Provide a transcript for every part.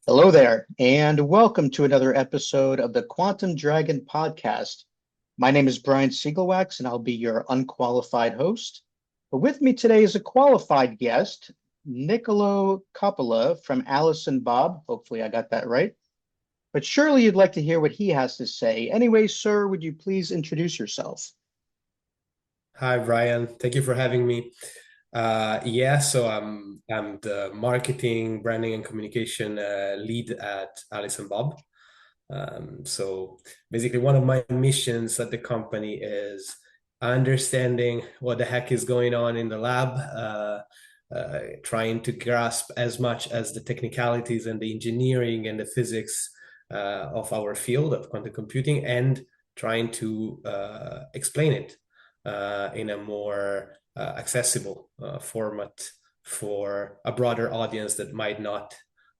Hello there, and welcome to another episode of the Quantum Dragon podcast. My name is Brian Siegelwax, and I'll be your unqualified host. But with me today is a qualified guest, Niccolò Coppola from Alice and Bob. Hopefully I got that right. But surely you'd like to hear what he has to say. Anyway, sir, would you please introduce yourself? Hi, Brian. Thank you for having me. So I'm the marketing, branding, and communication lead at Alice and Bob. So basically, one of my missions at the company is understanding what the heck is going on in the lab, trying to grasp as much as the technicalities and the engineering and the physics of our field of quantum computing, and trying to explain it in a more accessible format for a broader audience that might not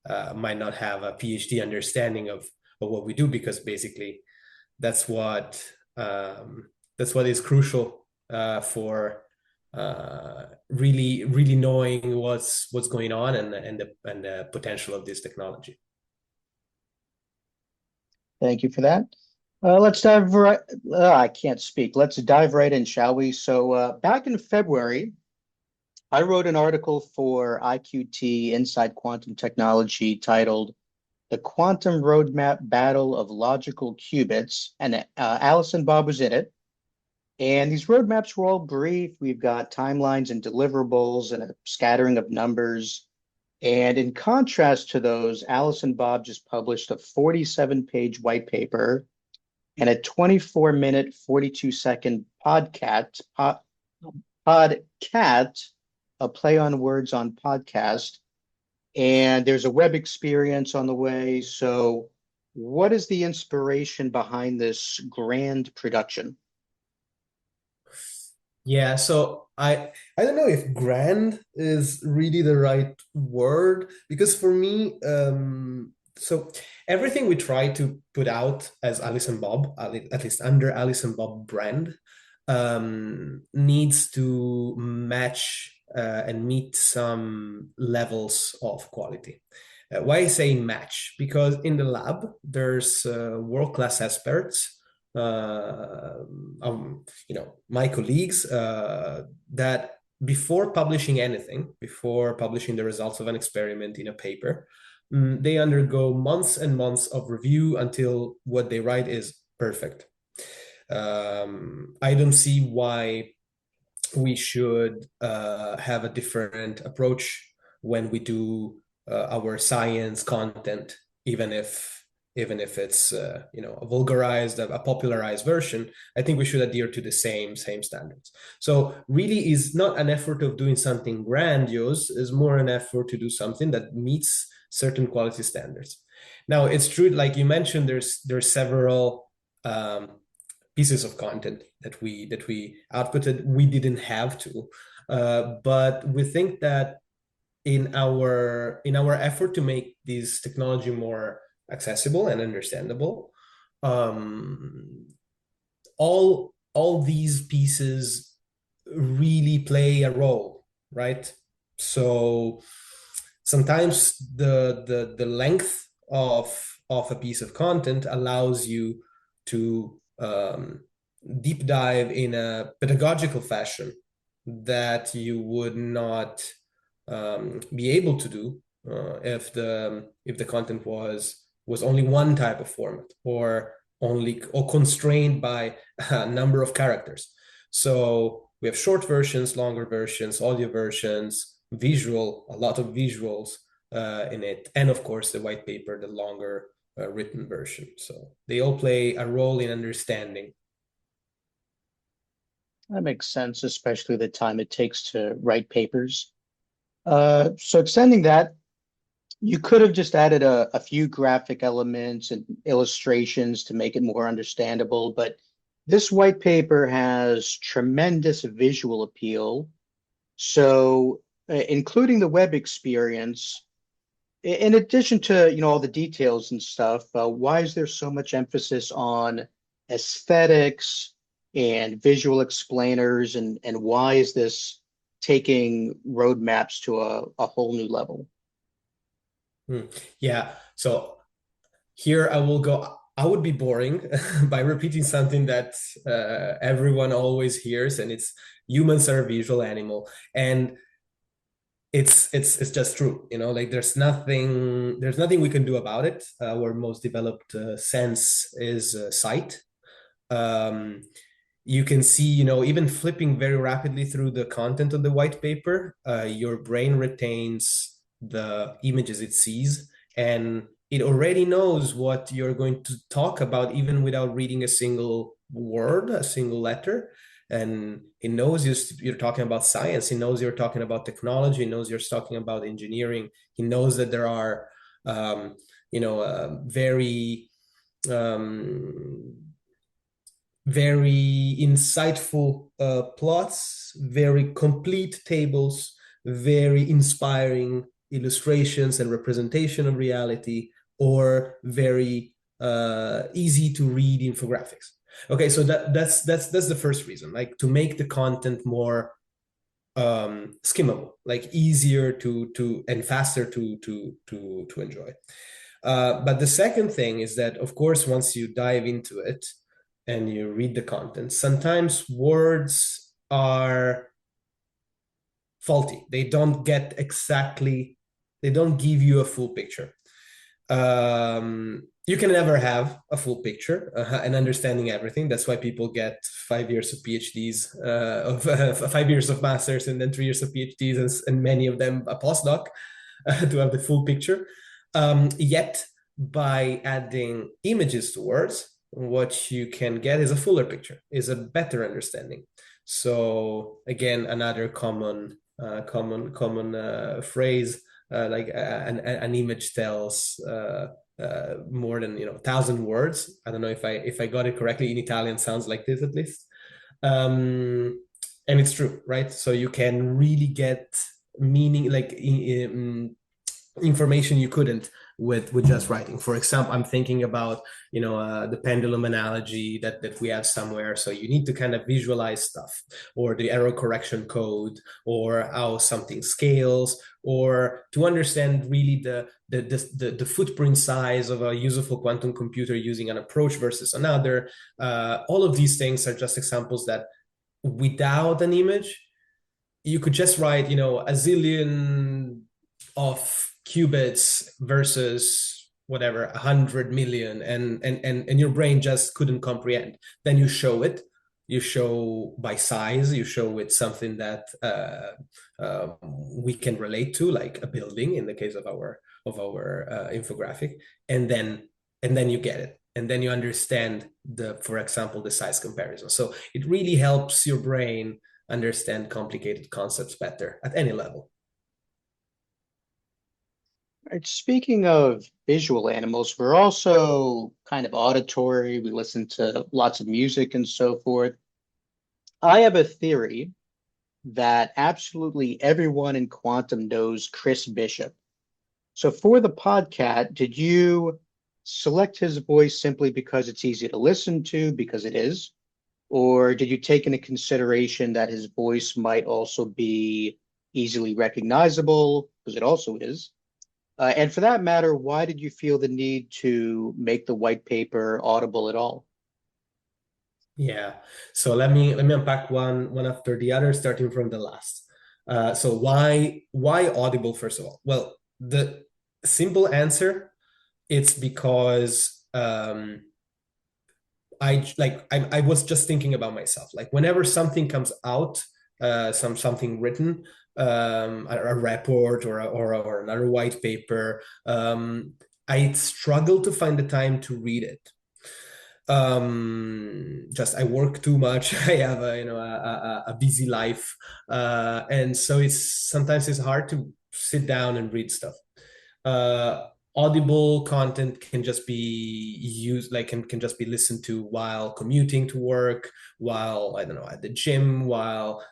have a PhD understanding of what we do, because basically that's what is crucial for really knowing what's going on and the potential of this technology. Thank you for that. Let's dive right. I can't speak. Let's dive right in, shall we? So back in February, I wrote an article for IQT Inside Quantum Technology titled "The Quantum Roadmap Battle of Logical Qubits," and Alice and Bob was in it. And these roadmaps were all brief. We've got timelines and deliverables and a scattering of numbers. And in contrast to those, Alice and Bob just published a 47-page white paper and a 24-minute, 42-second podcast, a play on words on podcast. And there's a web experience on the way. So what is the inspiration behind this grand production? Yeah, so I don't know if grand is really the right word, because for me, so everything we try to put out as Alice and Bob, at least under Alice and Bob brand, needs to match and meet some levels of quality. Why I say match? Because in the lab, there's world-class experts, my colleagues, that before publishing anything, before publishing the results of an experiment in a paper, they undergo months and months of review until what they write is perfect. I don't see why we should have a different approach when we do our science content, even if it's a vulgarized, a popularized version. I think we should adhere to the same standards. So really is not an effort of doing something grandiose, is more an effort to do something that meets certain quality standards. Now, it's true, like you mentioned, there's several pieces of content that we outputted. We didn't have to, but we think that in our effort to make this technology more accessible and understandable, all these pieces really play a role, right? So sometimes the length of a piece of content allows you to deep dive in a pedagogical fashion that you would not be able to do if the content was only one type of format, or constrained by a number of characters. So we have short versions, longer versions, audio versions, a lot of visuals, in it, and of course the white paper, the longer written version. So they all play a role in understanding. That makes sense, especially the time it takes to write papers. So extending that, you could have just added a few graphic elements and illustrations to make it more understandable, but this white paper has tremendous visual appeal. So, including the web experience, in addition to, all the details and stuff, why is there so much emphasis on aesthetics and visual explainers, and why is this taking roadmaps to a whole new level? Yeah. So here I will go. I would be boring by repeating something that everyone always hears, and it's humans are a visual animal, and it's just true. Like there's nothing we can do about it. Our most developed sense is sight. Um, you can see, even flipping very rapidly through the content of the white paper, your brain retains the images it sees, and it already knows what you're going to talk about, even without reading a single word, a single letter. And it knows you're talking about science. He knows you're talking about technology. He knows you're talking about engineering. He knows that there are, very um, very insightful plots, very complete tables, very inspiring illustrations and representation of reality, or very easy to read infographics. Okay, so that's the first reason, like to make the content more skimmable, like easier to and faster to enjoy. But the second thing is that, of course, once you dive into it and you read the content, sometimes words are faulty. They don't give you a full picture. You can never have a full picture and understanding everything. That's why people get 5 years of PhDs, of 5 years of masters, and then 3 years of PhDs, and many of them a postdoc to have the full picture. Yet, by adding images to words, what you can get is a fuller picture, is a better understanding. So again, another common phrase, like an image tells more than 1,000 words. I don't know if I got it correctly. In Italian, sounds like this at least. And it's true, right? So you can really get meaning, like information you couldn't with just writing. For example, I'm thinking about the pendulum analogy that we have somewhere. So you need to kind of visualize stuff, or the error correction code, or how something scales, or to understand really the footprint size of a useful quantum computer using an approach versus another. All of these things are just examples that without an image you could just write a zillion of qubits versus whatever 100 million, and your brain just couldn't comprehend. Then you show it, you show by size, you show with something that we can relate to, like a building in the case of our infographic, and then you get it, and then you understand for example, the size comparison. So it really helps your brain understand complicated concepts better at any level. Right, speaking of visual animals, we're also kind of auditory. We listen to lots of music and so forth. I have a theory that absolutely everyone in quantum knows Chris Bishop. So for the podcast, did you select his voice simply because it's easy to listen to, because it is? Or did you take into consideration that his voice might also be easily recognizable, because it also is? And for that matter, why did you feel the need to make the white paper audible at all? Yeah. So let me unpack one after the other, starting from the last. So why Audible, first of all? Well, the simple answer, it's because I was just thinking about myself. Like whenever something comes out, something written, a report or another white paper, I struggle to find the time to read it. Just I work too much. I have a busy life, and so it's hard to sit down and read stuff. uh Audible content can just be used, like can just be listened to while commuting to work, while, I don't know, at the gym, while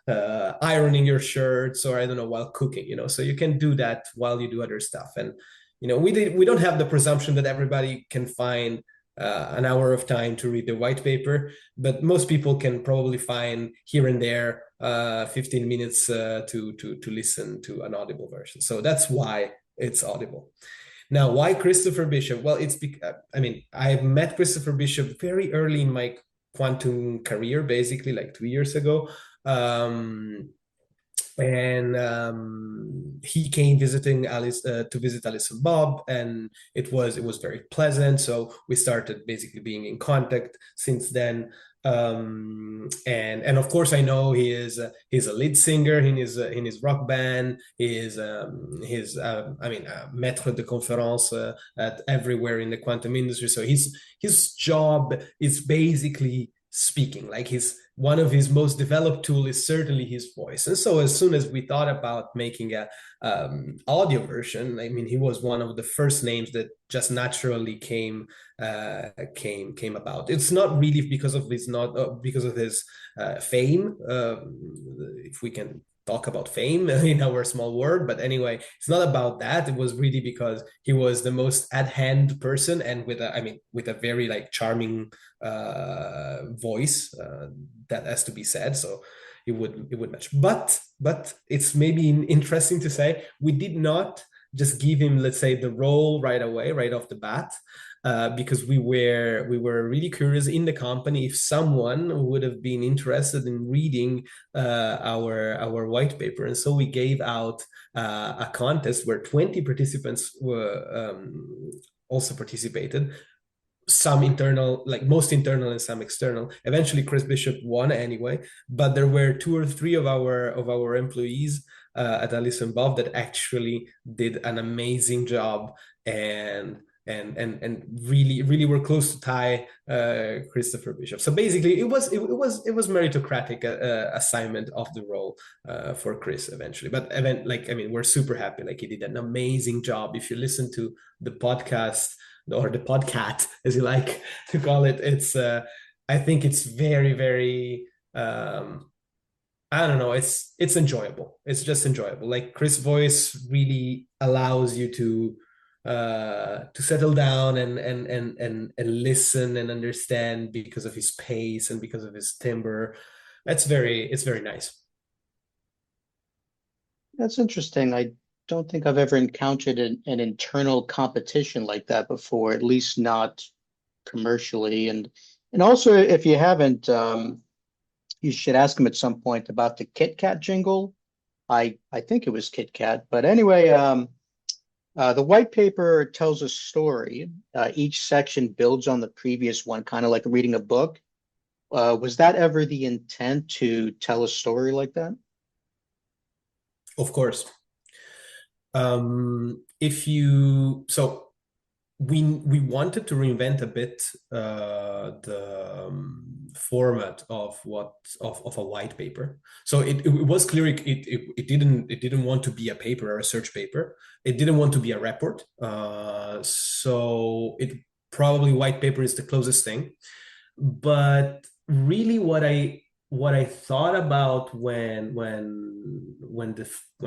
ironing your shirts, or I don't know, while cooking, so you can do that while you do other stuff. And we don't have the presumption that everybody can find an hour of time to read the white paper, but most people can probably find here and there 15 minutes to listen to an Audible version. So that's why it's Audible. Now, why Christopher Bishop? Well, I mean, I met Christopher Bishop very early in my quantum career, basically like 2 years ago. And he came visiting Alice to visit Alice and Bob, and it was very pleasant. So we started basically being in contact since then. And of course, I know he's a lead singer in his rock band. He is maître de conférence at everywhere in the quantum industry. So his job is basically speaking. Like one of his most developed tool is certainly his voice. And so as soon as we thought about making a audio version, I mean, he was one of the first names that just naturally came about. It's not really because of his fame, if we can talk about fame in our small world, but anyway, it's not about that. It was really because he was the most at hand person, and with a very like charming voice, that has to be said. So it would match. But it's maybe interesting to say we did not just give him, let's say, the role right away, right off the bat, because we were really curious in the company if someone would have been interested in reading our white paper. And so we gave out a contest where 20 participants were also participated. Some internal, like most internal and some external. Eventually Chris Bishop won anyway, but there were 2 or 3 of our employees at Alice and Bob that actually did an amazing job, and really were close to tie Christopher Bishop. So basically it was meritocratic assignment of the role for Chris eventually. But we're super happy. Like, he did an amazing job. If you listen to the podcast, or the podcat, as you like to call it, it's I think it's very, very I don't know, it's enjoyable. It's just enjoyable. Like, Chris' voice really allows you to settle down and listen and understand because of his pace and because of his timbre. It's very nice. That's interesting. I don't think I've ever encountered an internal competition like that before, at least not commercially. And also, if you haven't, you should ask him at some point about the Kit Kat jingle. I think it was Kit Kat, but anyway, the white paper tells a story. Each section builds on the previous one, kind of like reading a book. Was that ever the intent, to tell a story like that? Of course. If you so we wanted to reinvent a bit the format of a white paper. So it was clear it didn't want to be a paper or a research paper. It didn't want to be a report. So it probably white paper is the closest thing. But really, what I thought about when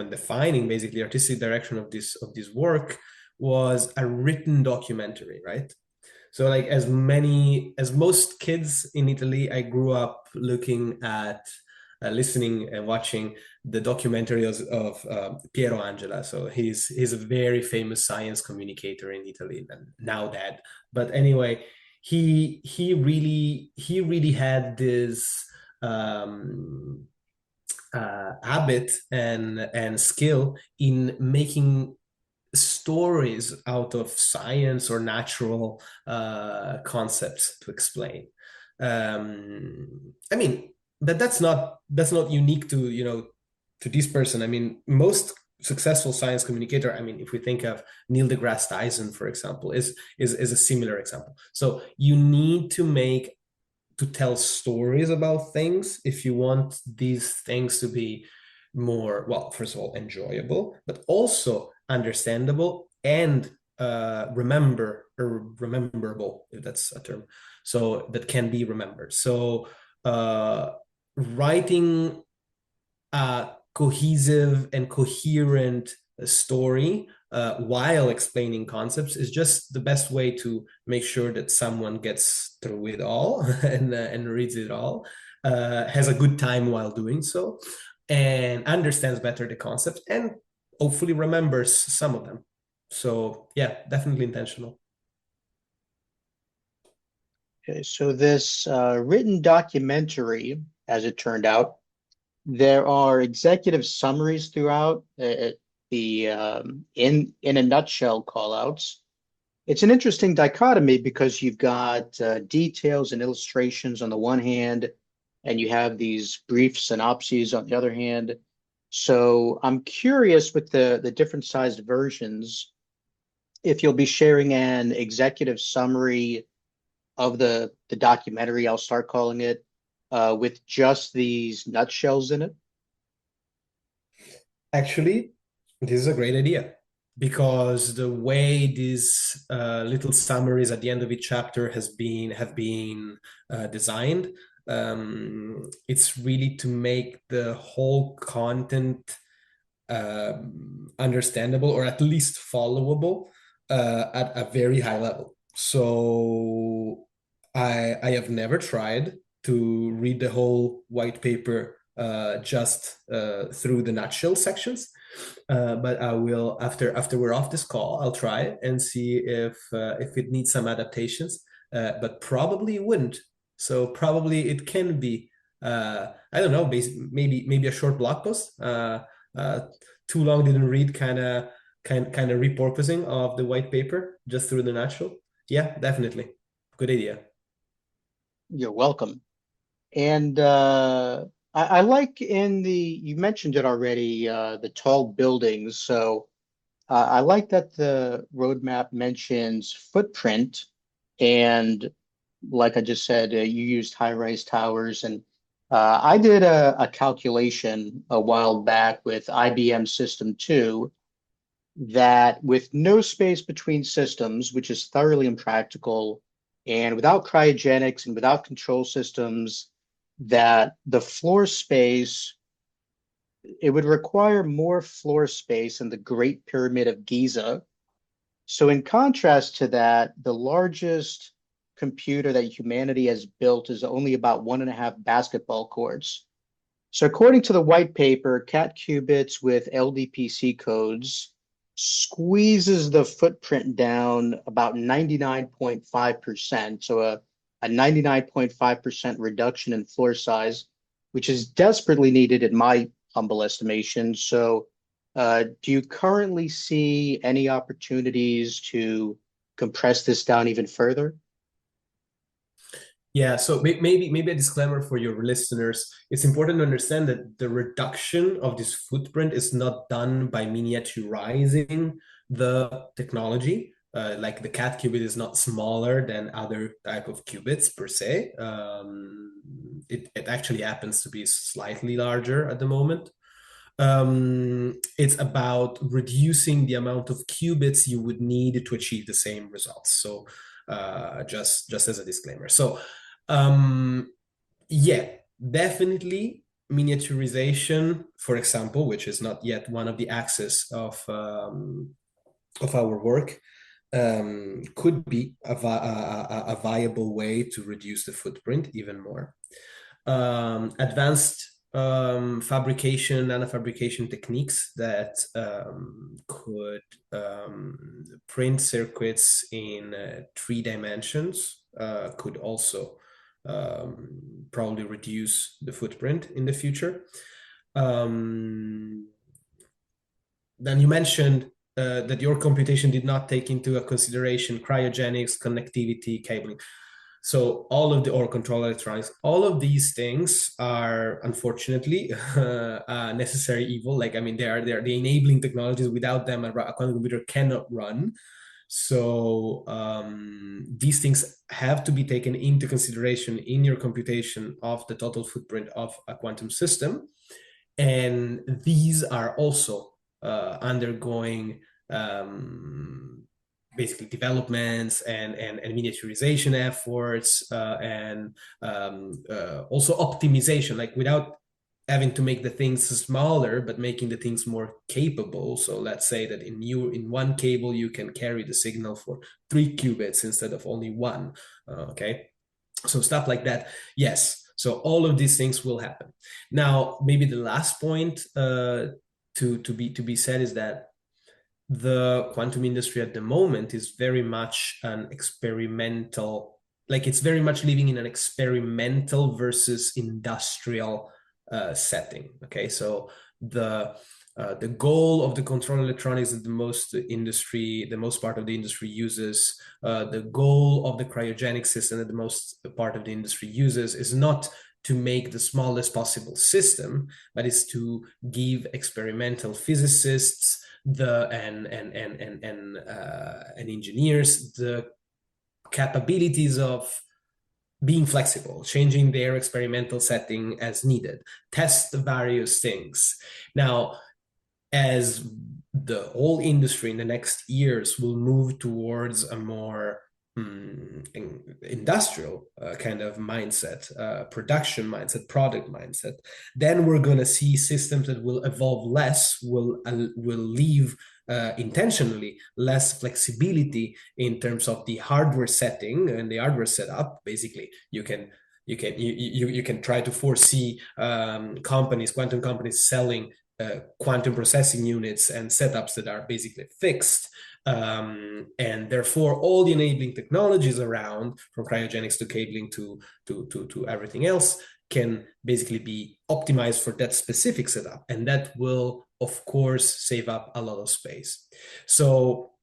defining basically artistic direction of this work was a written documentary, right? So, like, as most kids in Italy, I grew up looking at, listening and watching the documentary of Piero Angela. So he's a very famous science communicator in Italy, and now dead. But anyway, he really had this habit and skill in making stories out of science or natural concepts to explain. I mean, that's not unique to to this person. I mean, most successful science communicator, I mean, if we think of Neil deGrasse Tyson, for example, is a similar example. So you need to tell stories about things if you want these things to be more, well, first of all, enjoyable, but also understandable and rememberable, if that's a term. So that can be remembered. So writing a cohesive and coherent story while explaining concepts is just the best way to make sure that someone gets through it all and reads it all, has a good time while doing so, and understands better the concepts and hopefully remembers some of them. So yeah, definitely intentional. Okay, so this written documentary, as it turned out, there are executive summaries throughout the in a nutshell call outs. It's an interesting dichotomy because you've got details and illustrations on the one hand, and you have these brief synopses on the other hand. So I'm curious with the different sized versions, if you'll be sharing an executive summary of the documentary, I'll start calling it, with just these nutshells in it. Actually, this is a great idea because the way these little summaries at the end of each chapter have been designed, it's really to make the whole content understandable or at least followable at a very high level. So I have never tried to read the whole white paper just through the nutshell sections. But I will after we're off this call, I'll try it and see if it needs some adaptations. But probably it wouldn't. So probably it can be I don't know, maybe a short blog post. Uh, Too long didn't read kind of repurposing of the white paper just through the nutshell. Yeah, definitely. Good idea. You're welcome. And I like in you mentioned it already, the tall buildings. So I like that the roadmap mentions footprint. And like I just said, you used high-rise towers. And I did a calculation a while back with IBM System 2 that with no space between systems, which is thoroughly impractical, and without cryogenics and without control systems, that the floor space, it would require more floor space in the Great Pyramid of Giza. So, in contrast to that, the largest computer that humanity has built is only about 1.5 basketball courts. So, according to the white paper, cat qubits with LDPC codes squeezes the footprint down about 99.5%. So, a 99.5% reduction in floor size, which is desperately needed in my humble estimation. So, do you currently see any opportunities to compress this down even further? Yeah, so maybe a disclaimer for your listeners. It's important to understand that the reduction of this footprint is not done by miniaturizing the technology. Like the cat qubit is not smaller than other type of qubits per se. It actually happens to be slightly larger at the moment. It's about reducing the amount of qubits you would need to achieve the same results. So just as a disclaimer. So yeah, definitely miniaturization, for example, which is not yet one of the axes of our work, could be a viable way to reduce the footprint even more. Advanced fabrication, nanofabrication techniques that could print circuits in 3 dimensions could also probably reduce the footprint in the future. Then you mentioned that your computation did not take into consideration cryogenics, connectivity, cabling. So all of the, or control electronics, all of these things are unfortunately necessary evil. Like, I mean, they are the enabling technologies. Without them, a quantum computer cannot run. So these things have to be taken into consideration in your computation of the total footprint of a quantum system. And these are also undergoing basically developments and miniaturization efforts and also optimization, like without having to make the things smaller, but making the things more capable. So let's say that in one cable, you can carry the signal for 3 qubits instead of only one. Okay. So stuff like that. Yes. So all of these things will happen. Now, maybe the last point to be said is that the quantum industry at the moment is very much an experimental, like it's very much living in an experimental versus industrial setting. Okay, so the goal of the control electronics that the most part of the industry uses, the goal of the cryogenic system that the most part of the industry uses is not to make the smallest possible system, but is to give experimental physicists and engineers the capabilities of being flexible, changing their experimental setting as needed, test various things. Now, as the whole industry in the next years will move towards a more industrial kind of mindset, production mindset, product mindset, then we're going to see systems that will evolve less, will leave intentionally less flexibility in terms of the hardware setting and the hardware setup. Basically, you can try to foresee quantum companies selling quantum processing units and setups that are basically fixed. And therefore, all the enabling technologies around, from cryogenics to cabling to everything else, can basically be optimized for that specific setup. And that will, of course, save up a lot of space. So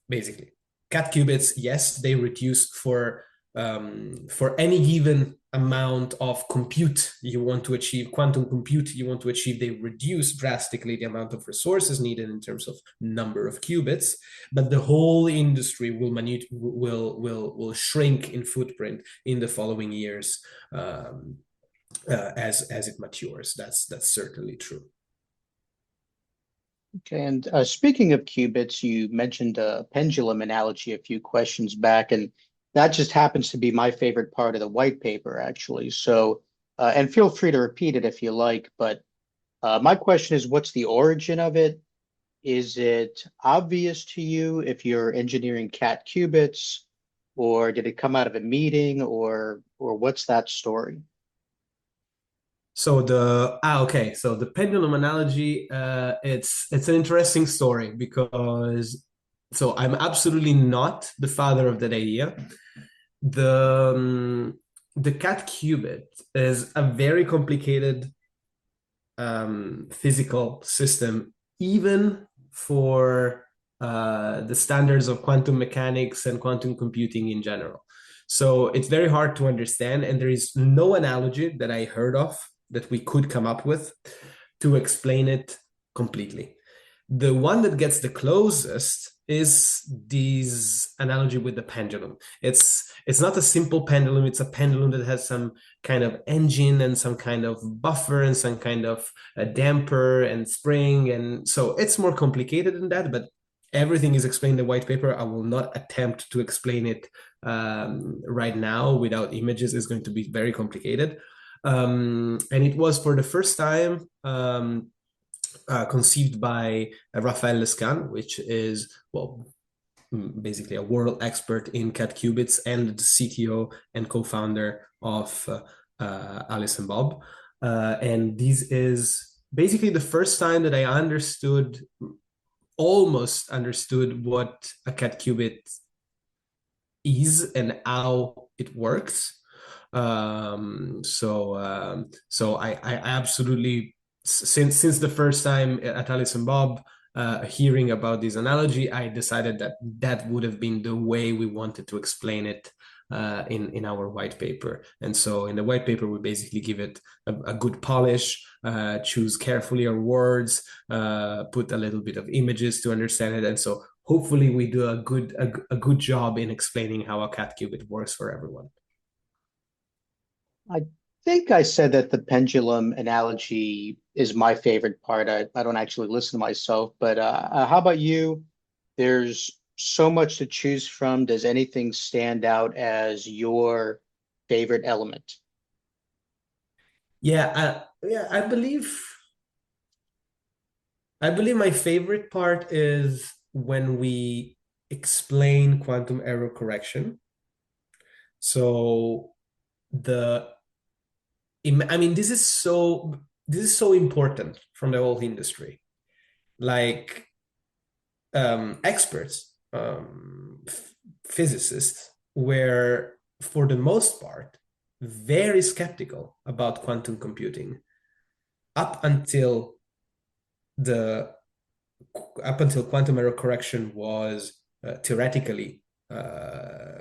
basically, cat qubits, yes, they reduce for any given amount of compute you want to achieve, quantum compute you want to achieve, they reduce drastically the amount of resources needed in terms of number of qubits, but the whole industry will shrink in footprint in the following years as it matures. That's certainly true. Okay, and speaking of qubits, you mentioned a pendulum analogy a few questions back, and that just happens to be my favorite part of the white paper, actually. So, and feel free to repeat it if you like, but my question is, what's the origin of it? Is it obvious to you if you're engineering cat qubits, or did it come out of a meeting, or what's that story? So the pendulum analogy, it's an interesting story because I'm absolutely not the father of that idea. The cat qubit is a very complicated physical system, even for the standards of quantum mechanics and quantum computing in general. So it's very hard to understand, and there is no analogy that I heard of that we could come up with to explain it completely. The one that gets the closest is this analogy with the pendulum. It's not a simple pendulum. It's a pendulum that has some kind of engine and some kind of buffer and some kind of a damper and spring. And so it's more complicated than that, but everything is explained in the white paper. I will not attempt to explain it right now without images. It's going to be very complicated. And it was for the first time conceived by Raphaël Lescanne, which is, well, basically a world expert in cat qubits and the CTO and co-founder of Alice and Bob. And this is basically the first time that I almost understood what a cat qubit is and how it works. So I absolutely, since the first time at Alice and Bob, hearing about this analogy, I decided that that would have been the way we wanted to explain it in our white paper. And so in the white paper, we basically give it a good polish, choose carefully our words, put a little bit of images to understand it. And so hopefully we do a good job in explaining how a cat qubit works for everyone. I think I said that the pendulum analogy is my favorite part. I don't actually listen to myself, but how about you? There's so much to choose from. Does anything stand out as your favorite element? Yeah, I believe my favorite part is when we explain quantum error correction. So the I mean, this is so important from the whole industry. Like experts, physicists were, for the most part, very skeptical about quantum computing up until the up until quantum error correction was theoretically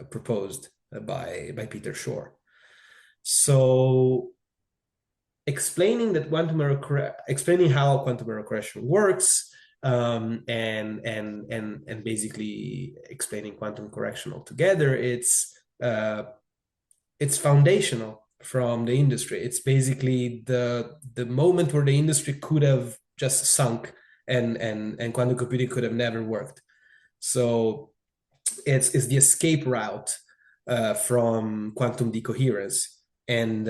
proposed by Peter Shor. So explaining how quantum error correction works, and basically explaining quantum correction altogether, it's foundational from the industry. It's basically the moment where the industry could have just sunk, and quantum computing could have never worked. So it's the escape route from quantum decoherence, and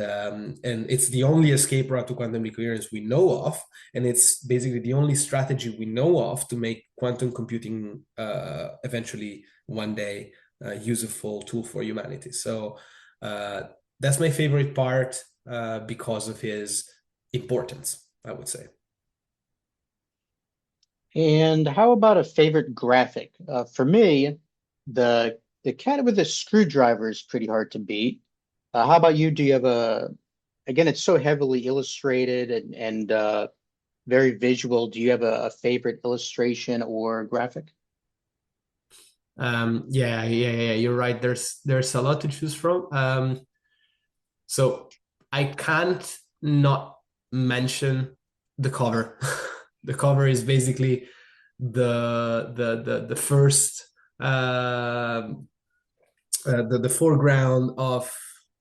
it's the only escape route to quantum decoherence we know of, and it's basically the only strategy we know of to make quantum computing eventually one day a useful tool for humanity. So that's my favorite part because of his importance, I would say. And how about a favorite graphic? For me, the cat with a screwdriver is pretty hard to beat. How about you? Do you have again, it's so heavily illustrated and very visual. Do you have a favorite illustration or graphic? Yeah, you're right. There's a lot to choose from. So I can't not mention the cover. The cover is basically the first the foreground of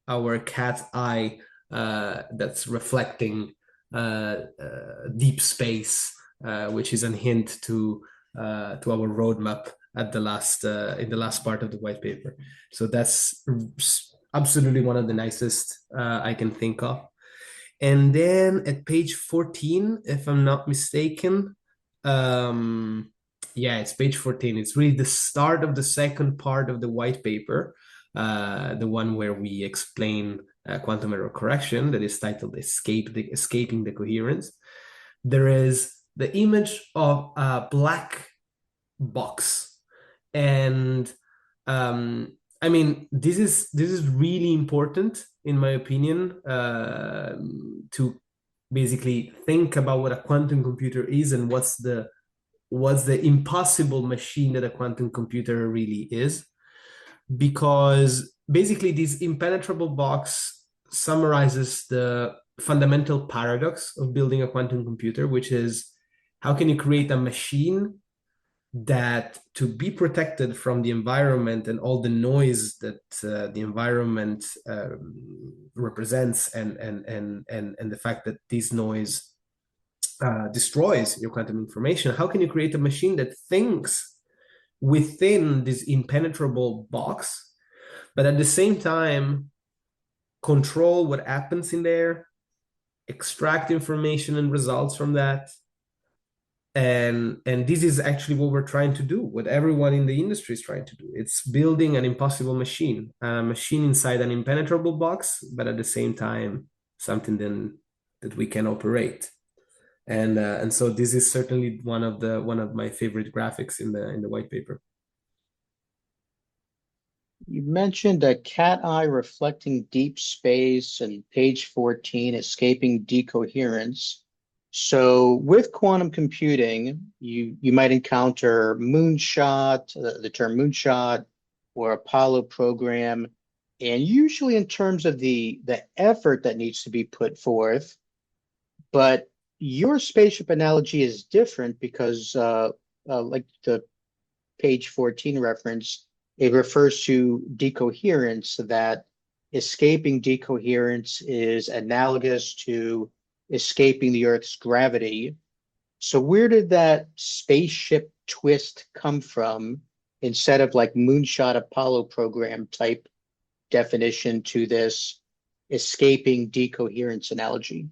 our cat's eye that's reflecting deep space, which is a hint to our roadmap at the last in the last part of the white paper. So that's absolutely one of the nicest I can think of. And then at page 14, if I'm not mistaken, yeah, it's page 14. It's really the start of the second part of the white paper, the one where we explain quantum error correction, that is titled Escaping the Coherence. There is the image of a black box. And I mean, this is really important, in my opinion, to basically think about what a quantum computer is and what's the impossible machine that a quantum computer really is. Because basically, this impenetrable box summarizes the fundamental paradox of building a quantum computer, which is how can you create a machine that, to be protected from the environment and all the noise that the environment represents, and the fact that this noise destroys your quantum information, how can you create a machine that thinks within this impenetrable box, but at the same time control what happens in there, extract information and results from that? And this is actually what we're trying to do, what everyone in the industry is trying to do. It's building an impossible machine, a machine inside an impenetrable box, but at the same time something then that we can operate. And so this is certainly one of my favorite graphics in the white paper. You mentioned a cat eye reflecting deep space and page 14, escaping decoherence. So with quantum computing, you might encounter moonshot, the term moonshot, or Apollo program, and usually in terms of the effort that needs to be put forth. But your spaceship analogy is different because, like the page 14 reference, it refers to decoherence, that escaping decoherence is analogous to escaping the Earth's gravity. So where did that spaceship twist come from instead of like moonshot Apollo program type definition to this escaping decoherence analogy?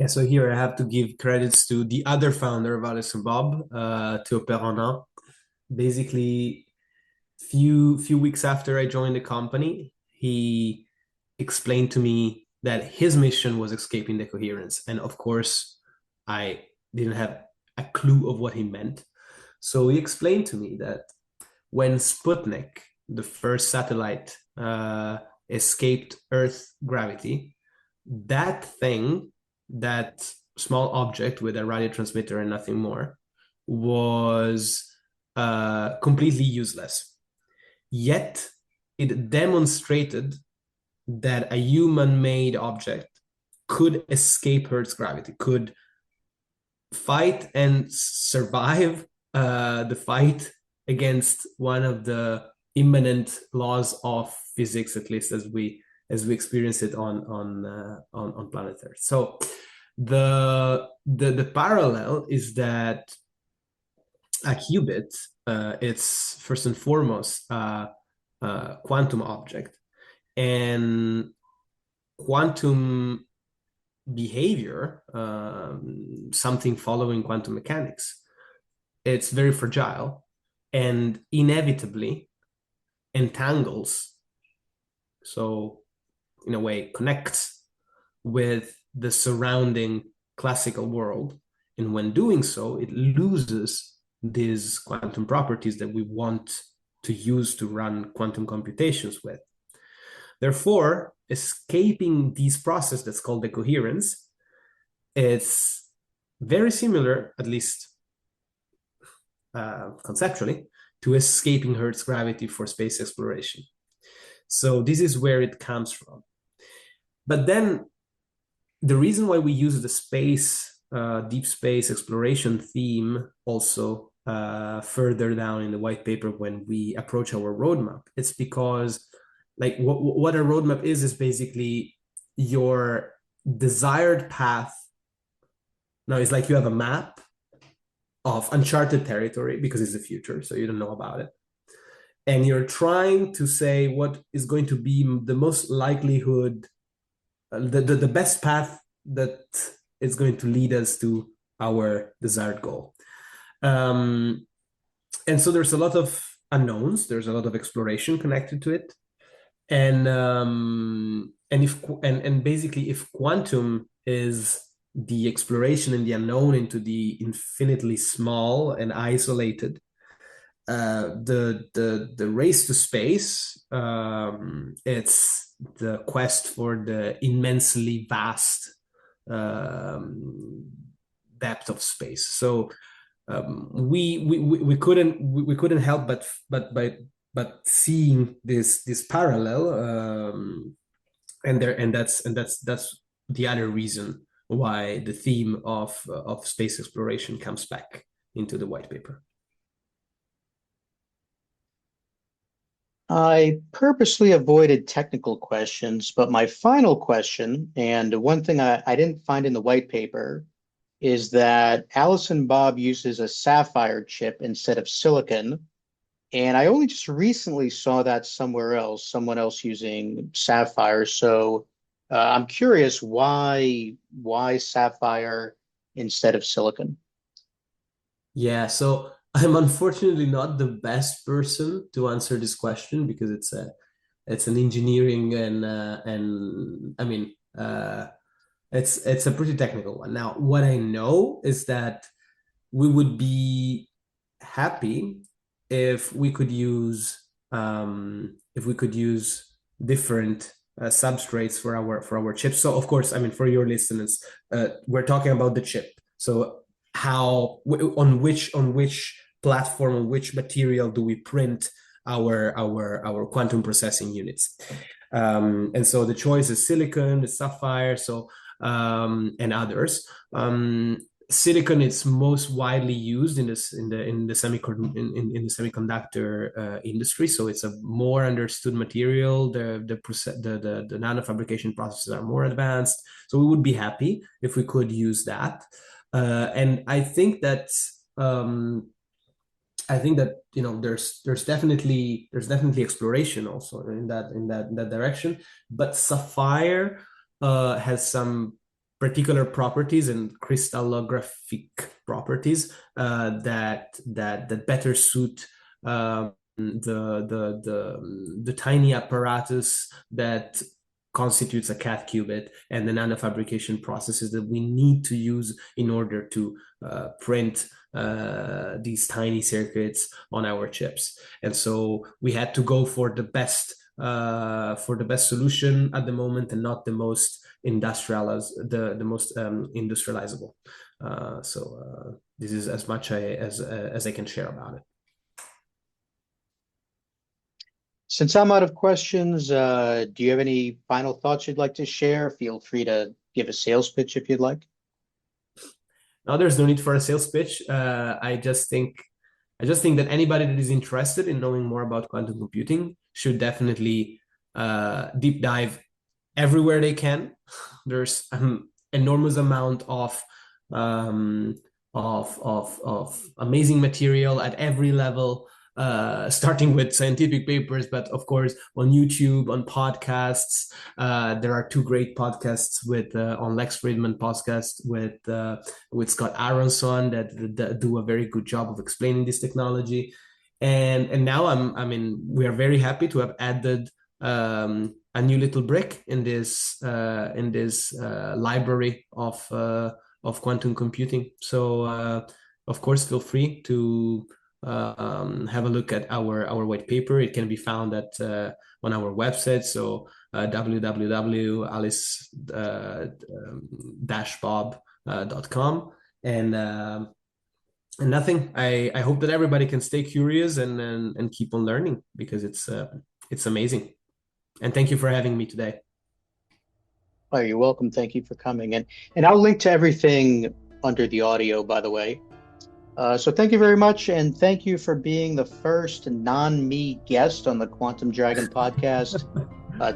Yeah, so here I have to give credits to the other founder of Alice and Bob, Théau Peronnin. Basically, few weeks after I joined the company, he explained to me that his mission was escaping the coherence. And of course, I didn't have a clue of what he meant. So he explained to me that when Sputnik, the first satellite, escaped Earth gravity, that thing, that small object with a radio transmitter and nothing more, was completely useless. Yet it demonstrated that a human-made object could escape Earth's gravity, could fight and survive the fight against one of the immanent laws of physics, at least as we experience it on planet Earth. So the parallel is that a qubit, it's first and foremost a quantum object, and quantum behavior, something following quantum mechanics, it's very fragile and inevitably entangles, so in a way connects with the surrounding classical world. And when doing so, it loses these quantum properties that we want to use to run quantum computations with. Therefore, escaping these processes that's called decoherence, it's very similar, at least conceptually, to escaping Earth's gravity for space exploration. So this is where it comes from. But then the reason why we use the deep space exploration theme also further down in the white paper when we approach our roadmap, it's because like what a roadmap is basically your desired path. Now it's like you have a map of uncharted territory because it's the future, so you don't know about it. And you're trying to say what is going to be the most likelihood, the best path that is going to lead us to our desired goal. And so there's a lot of unknowns, there's a lot of exploration connected to it. And basically if quantum is the exploration and the unknown into the infinitely small and isolated, the race to space, it's the quest for the immensely vast depth of space. So we couldn't help but seeing this parallel, and that's the other reason why the theme of space exploration comes back into the white paper. I purposely avoided technical questions, but my final question, and one thing I didn't find in the white paper, is that Alice and Bob uses a sapphire chip instead of silicon. And I only just recently saw that somewhere else, someone else using sapphire. So I'm curious why sapphire instead of silicon? Yeah, so I'm unfortunately not the best person to answer this question because it's an engineering and I mean it's a pretty technical one. Now, what I know is that we would be happy if we could use different substrates for our chips. So of course, I mean, for your listeners, we're talking about the chip. So on which platform, on which material do we print our quantum processing units? And so the choice is silicon, the sapphire, and others. Silicon is most widely used in the semiconductor industry, so it's a more understood material. The nanofabrication processes are more advanced, so we would be happy if we could use that. And I think that there's definitely exploration also in that direction. But sapphire has some particular properties and crystallographic properties that better suit the tiny apparatus that constitutes a cat qubit and the nanofabrication processes that we need to use in order to print these tiny circuits on our chips. And so we had to go for the best solution at the moment, and not the most industrializable. So this is as much as I can share about it. Since I'm out of questions, do you have any final thoughts you'd like to share? Feel free to give a sales pitch if you'd like. No, there's no need for a sales pitch. I just think that anybody that is interested in knowing more about quantum computing should definitely deep dive everywhere they can. There's an enormous amount of amazing material at every level, starting with scientific papers, but of course on YouTube, on podcasts. There are two great podcasts on Lex Fridman podcast with Scott Aaronson that do a very good job of explaining this technology. And now we are very happy to have added a new little brick in this library of quantum computing. So of course, feel free to have a look at our white paper. It can be found on our website, so www.alice-bob.com. And nothing. I hope that everybody can stay curious and keep on learning, because it's amazing. And thank you for having me today. Oh, you're welcome. Thank you for coming. And I'll link to everything under the audio, by the way. So thank you very much. And thank you for being the first non-me guest on the Quantum Dragon podcast.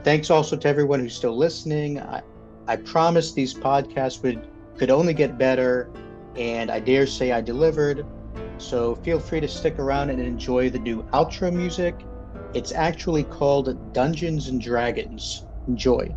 Thanks also to everyone who's still listening. I promise these podcasts could only get better, and I dare say I delivered. So feel free to stick around and enjoy the new outro music. It's actually called Dungeons and Dragons. Enjoy.